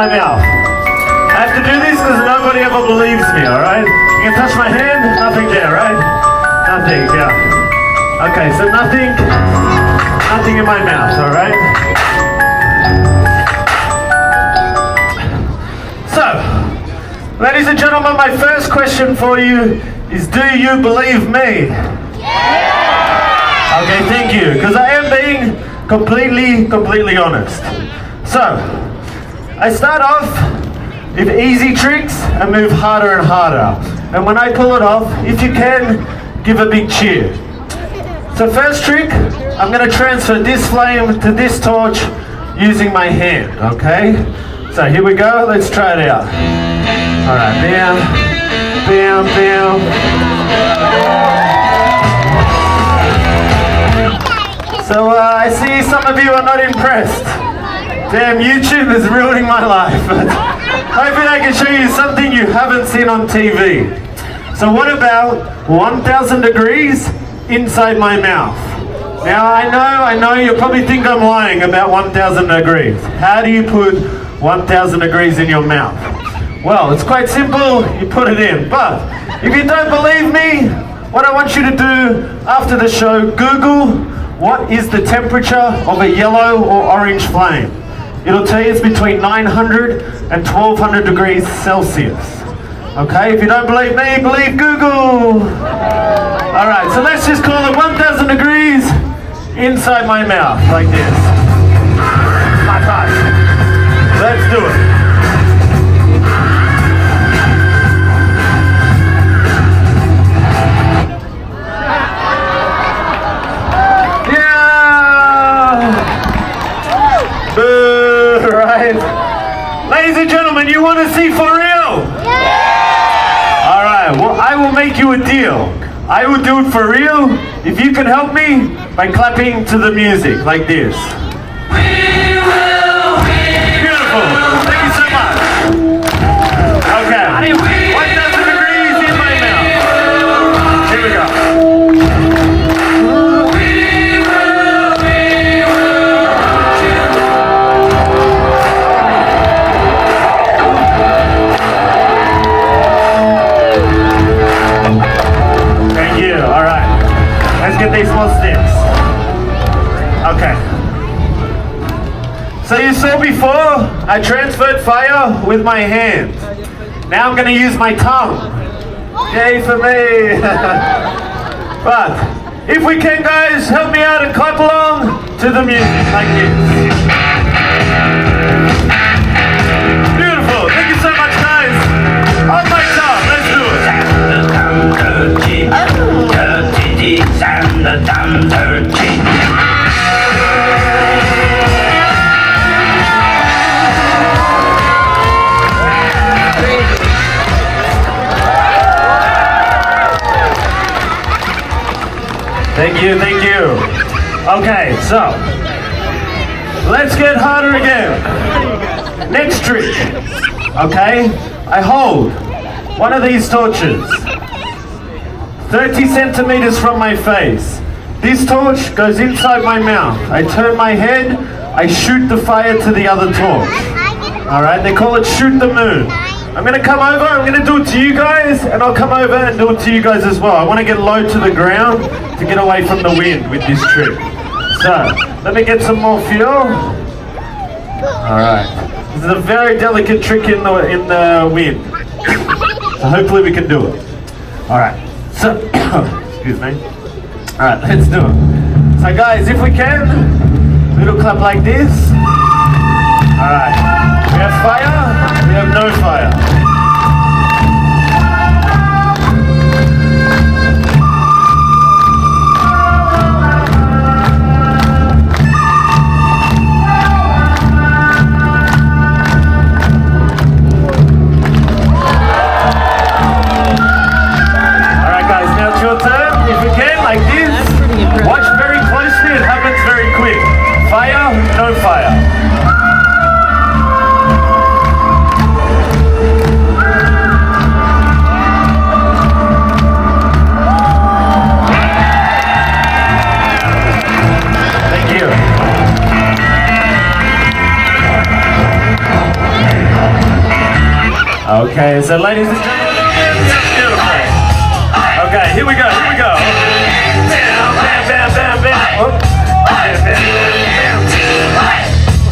my mouth. I have to do this because nobody ever believes me, alright? You can touch my hand, nothing there, right? Nothing, yeah. Okay, so nothing in my mouth, alright? So, ladies and gentlemen, my first question for you is, do you believe me? Yeah! Okay, thank you, because I am being completely honest. So, I start off with easy tricks and move harder and harder. And when I pull it off, if you can, give a big cheer. So first trick, I'm going to transfer this flame to this torch using my hand, okay? So here we go, let's try it out. Alright, bam, bam, bam. So I see some of you are not impressed. Damn, YouTube is ruining my life. Hopefully I can show you something you haven't seen on TV. So what about 1,000 degrees inside my mouth? Now I know, you probably think I'm lying about 1,000 degrees. How do you put 1,000 degrees in your mouth? Well, it's quite simple, you put it in. But if you don't believe me, what I want you to do after the show, Google what is the temperature of a yellow or orange flame. It'll tell you it's between 900 and 1,200 degrees Celsius. Okay, if you don't believe me, believe Google. Alright, so let's just call it 1,000 degrees inside my mouth, like this. High five. Let's do it. Ladies and gentlemen, you want to see for real? Yeah! Alright, well I will make you a deal. I will do it for real if you can help me by clapping to the music, like this. Beautiful. Thank you so much. Okay. 1,000 degrees in my mouth. Here we go. Let's get these small sticks. Okay. So you saw before, I transferred fire with my hand. Now I'm going to use my tongue. Yay for me. But if we can, guys, help me out and clap along to the music like this. Beautiful. Thank you so much, guys. On my tongue. Let's do it. And the damn dirty. Thank you. Okay, so let's get harder again. Next trick. Okay, I hold one of these torches 30 centimeters from my face. This torch goes inside my mouth. I turn my head, I shoot the fire to the other torch. Alright, they call it shoot the moon. I'm going to come over, I'm going to do it to you guys, and I'll come over and do it to you guys as well. I want to get low to the ground to get away from the wind with this trick. So, let me get some more fuel. Alright, this is a very delicate trick in the wind. So hopefully we can do it. Alright. So, excuse me. Alright, let's do it. So guys, if we can, little clap like this. Alright, we have fire, we have no fire. Your turn, if you can, like this. Watch very closely, it happens very quick. Fire, no fire. Okay, so ladies and gentlemen, yeah, beautiful. Okay, here we go, here we go. Bam, bam, bam, bam, bam. Oh. Bam, bam, bam, bam.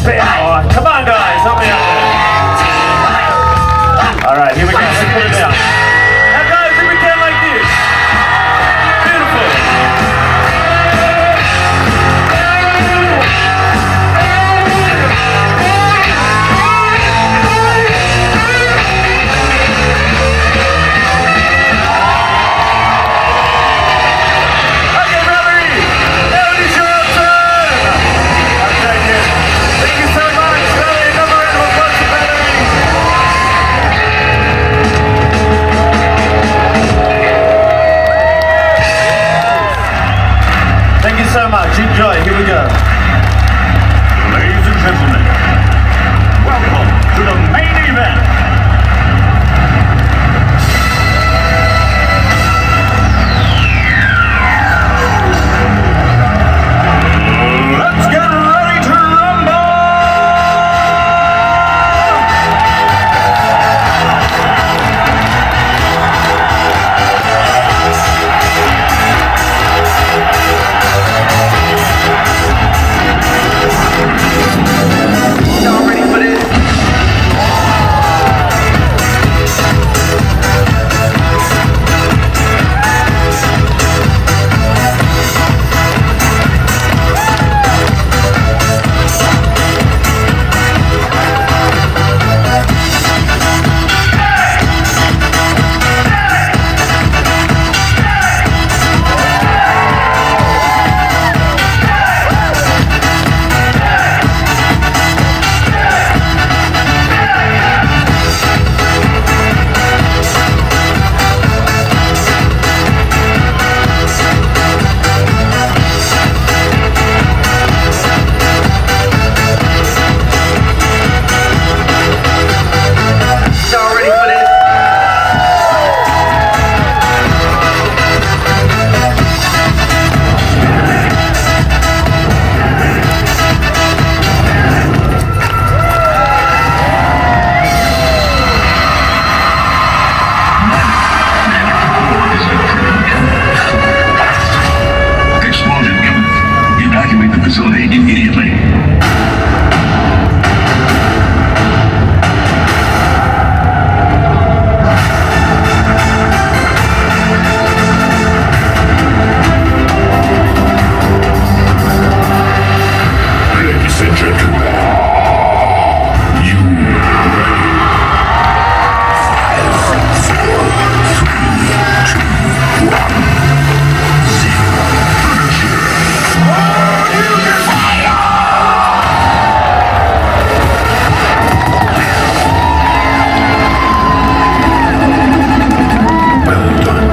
Bam. Oh, come on, guys, help me out there. All right, here we go. Let's put it down. Now, guys, if we can like this. Beautiful. So much. Enjoy. Here we go. Ladies and gentlemen, welcome to the main event. Let's get ready to rumble! Y'all ready for this? Y'all ready for this? Explosion imminent. Evacuate the facility immediately. Ladies and gentlemen, you ready? 5, 4, 3, 2, 1, 0. Finish it. All units fire! Well done.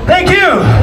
Thank you.